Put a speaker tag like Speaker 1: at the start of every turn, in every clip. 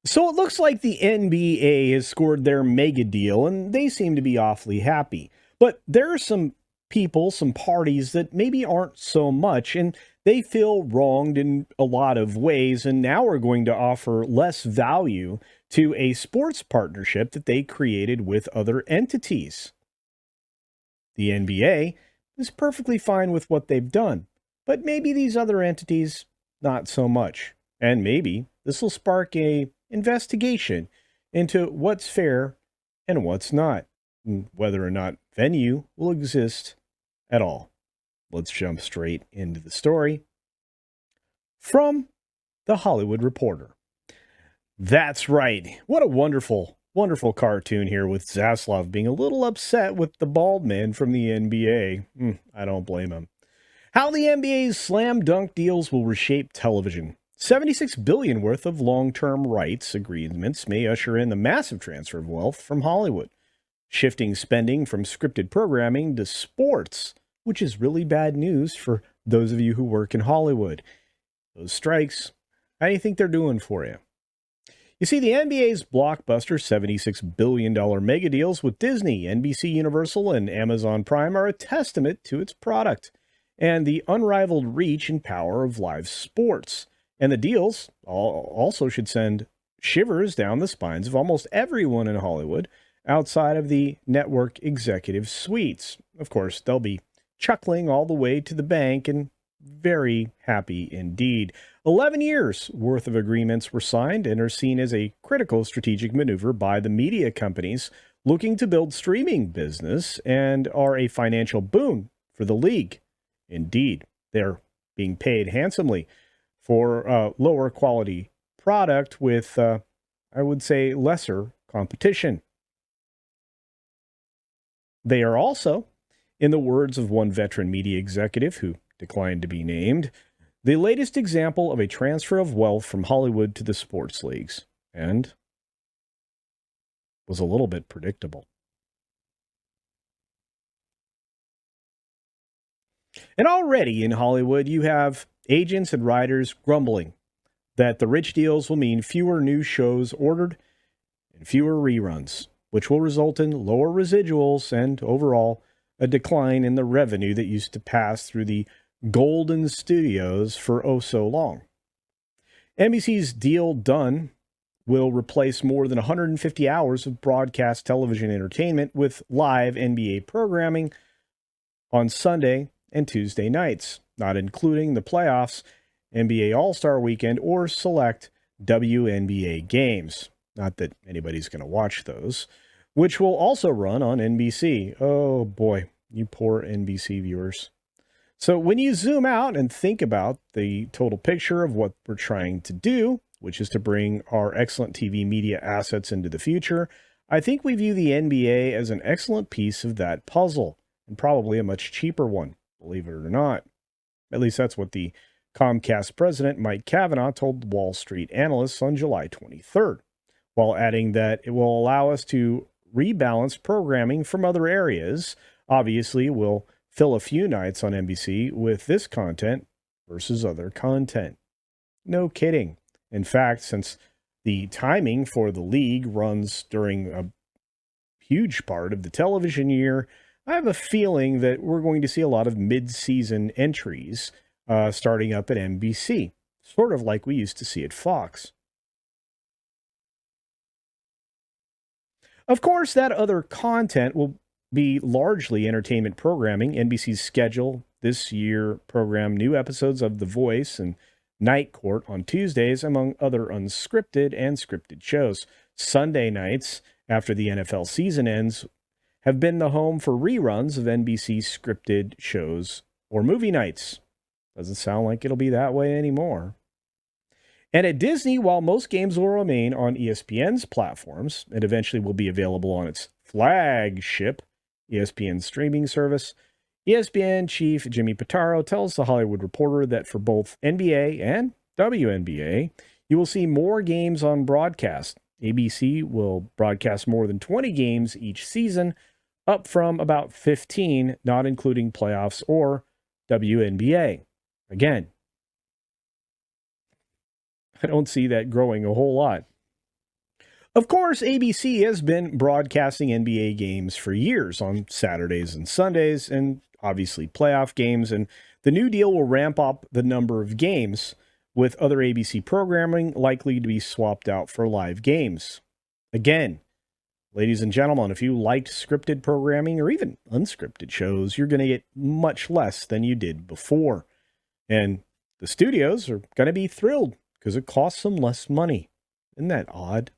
Speaker 1: So it looks like the NBA has scored their mega deal and they seem to be awfully happy. But there are some people, some parties that maybe aren't so much, and they feel wronged in a lot of ways. And now we're going to offer less value to a sports partnership that they created with other entities. The NBA is perfectly fine with what they've done, but maybe these other entities, not so much. And maybe this will spark a investigation into what's fair and what's not, and whether or not venue will exist at all. Let's jump straight into the story from The Hollywood Reporter. That's right. What a wonderful, wonderful cartoon here with Zaslav being a little upset with the bald man from the NBA. I don't blame him. How the NBA's slam dunk deals will reshape television. 76 billion worth of long-term rights agreements may usher in the massive transfer of wealth from Hollywood, shifting spending from scripted programming to sports, which is really bad news for those of you who work in Hollywood. Those strikes, how do you think they're doing for you? You see, the NBA's blockbuster $76 billion mega deals with Disney, NBC Universal, and Amazon Prime are a testament to its product and the unrivaled reach and power of live sports. And the deals also should send shivers down the spines of almost everyone in Hollywood outside of the network executive suites. Of course, they'll be chuckling all the way to the bank and very happy indeed. 11 years worth of agreements were signed and are seen as a critical strategic maneuver by the media companies looking to build streaming business and are a financial boon for the league. Indeed, they're being paid handsomely for lower quality product with, I would say, lesser competition. They are also, in the words of one veteran media executive who declined to be named, the latest example of a transfer of wealth from Hollywood to the sports leagues, and was a little bit predictable. And already in Hollywood, you have agents and writers grumbling that the rich deals will mean fewer new shows ordered and fewer reruns, which will result in lower residuals and overall a decline in the revenue that used to pass through the golden studios for oh so long. NBC's deal done will replace more than 150 hours of broadcast television entertainment with live NBA programming on Sunday and Tuesday nights, not including the playoffs, NBA All-Star Weekend, or select WNBA games. Not that anybody's going to watch those, which will also run on NBC. Oh boy, you poor NBC viewers. So when you zoom out and think about the total picture of what we're trying to do, which is to bring our excellent TV media assets into the future, I think we view the NBA as an excellent piece of that puzzle, and probably a much cheaper one, believe it or not. At least that's what the Comcast president, Mike Cavanaugh, told Wall Street analysts on July 23rd, while adding that it will allow us to rebalance programming from other areas. Obviously, we'll fill a few nights on NBC with this content versus other content. No kidding. In fact, since the timing for the league runs during a huge part of the television year, I have a feeling that we're going to see a lot of mid-season entries starting up at NBC, sort of like we used to see at Fox. Of course, that other content will be largely entertainment programming. NBC's schedule this year program new episodes of The Voice and Night Court on Tuesdays, among other unscripted and scripted shows. Sunday nights, after the NFL season ends, have been the home for reruns of NBC scripted shows or movie nights. Doesn't sound like it'll be that way anymore. And at Disney, while most games will remain on ESPN's platforms and eventually will be available on its flagship ESPN streaming service, ESPN chief Jimmy Pitaro tells The Hollywood Reporter that for both NBA and WNBA, you will see more games on broadcast. ABC will broadcast more than 20 games each season, up from about 15, not including playoffs or WNBA. Again, I don't see that growing a whole lot. Of course, ABC has been broadcasting NBA games for years on Saturdays and Sundays, and obviously playoff games, and the new deal will ramp up the number of games, with other ABC programming likely to be swapped out for live games. Again, ladies and gentlemen, if you liked scripted programming or even unscripted shows, you're going to get much less than you did before. And the studios are going to be thrilled because it costs them less money. Isn't that odd?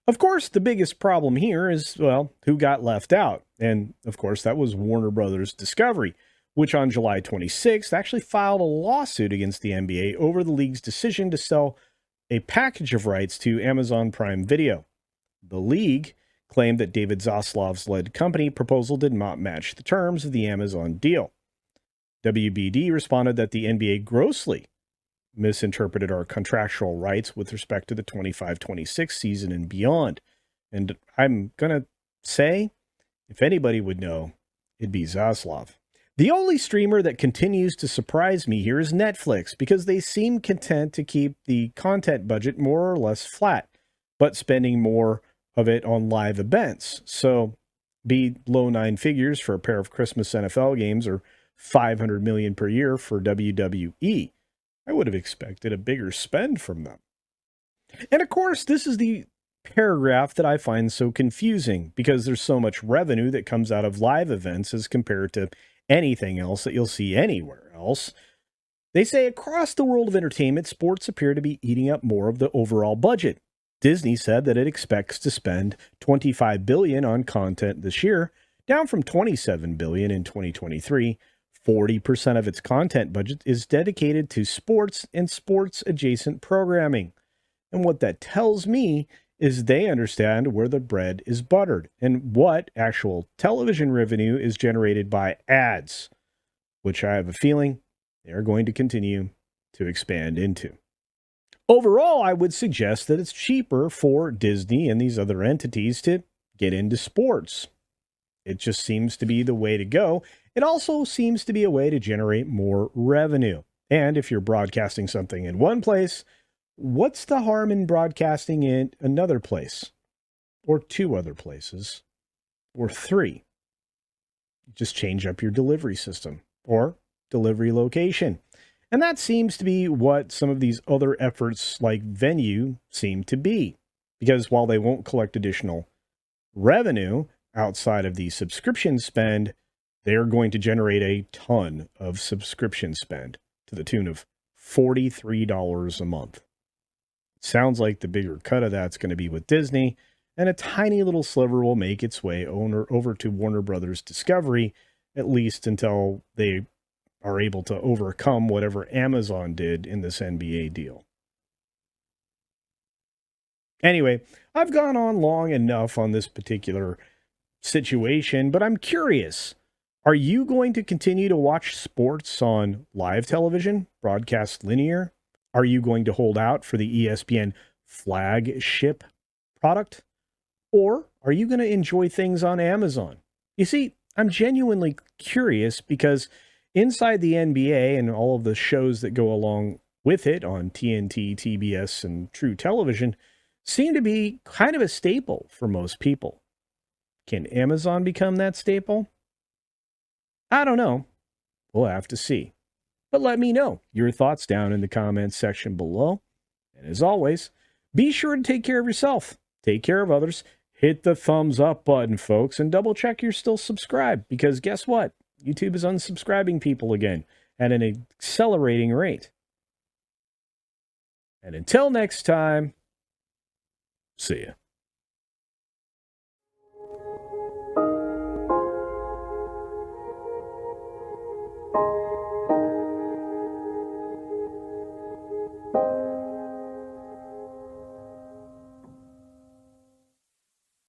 Speaker 1: Of course, the biggest problem here is, well, who got left out? And of course, that was Warner Brothers Discovery, which on July 26th actually filed a lawsuit against the NBA over the league's decision to sell a package of rights to Amazon Prime Video. The league claimed that David Zaslav's led company proposal did not match the terms of the Amazon deal. WBD responded that the NBA grossly misinterpreted our contractual rights with respect to the 25-26 season and beyond. And I'm going to say, if anybody would know, it'd be Zaslav. The only streamer that continues to surprise me here is Netflix, because they seem content to keep the content budget more or less flat, but spending more of it on live events. So be low nine figures for a pair of Christmas NFL games or $500 million per year for WWE. I would have expected a bigger spend from them. And of course, this is the paragraph that I find so confusing, because there's so much revenue that comes out of live events as compared to anything else that you'll see anywhere else. They say across the world of entertainment, sports appear to be eating up more of the overall budget. Disney said that it expects to spend $25 billion on content this year, down from $27 billion in 2023. 40% of its content budget is dedicated to sports and sports-adjacent programming. And what that tells me is they understand where the bread is buttered and what actual television revenue is generated by ads, which I have a feeling they're going to continue to expand into. Overall, I would suggest that it's cheaper for Disney and these other entities to get into sports. It just seems to be the way to go. It also seems to be a way to generate more revenue. And if you're broadcasting something in one place, what's the harm in broadcasting in another place? Or two other places? Or three? Just change up your delivery system or delivery location. And that seems to be what some of these other efforts like Venue seem to be. Because while they won't collect additional revenue outside of the subscription spend, they're going to generate a ton of subscription spend to the tune of $43 a month. Sounds like the bigger cut of that's going to be with Disney, and a tiny little sliver will make its way over to Warner Brothers Discovery, at least until they are able to overcome whatever Amazon did in this NBA deal. Anyway, I've gone on long enough on this particular situation, but I'm curious. Are you going to continue to watch sports on live television, broadcast linear? Are you going to hold out for the ESPN flagship product? Or are you going to enjoy things on Amazon? You see, I'm genuinely curious because inside the NBA and all of the shows that go along with it on TNT, TBS, and True Television seem to be kind of a staple for most people. Can Amazon become that staple? I don't know. We'll have to see. But let me know your thoughts down in the comments section below. And as always, be sure to take care of yourself, take care of others, hit the thumbs up button, folks, and double check you're still subscribed, because guess what? YouTube is unsubscribing people again at an accelerating rate. And until next time, see ya.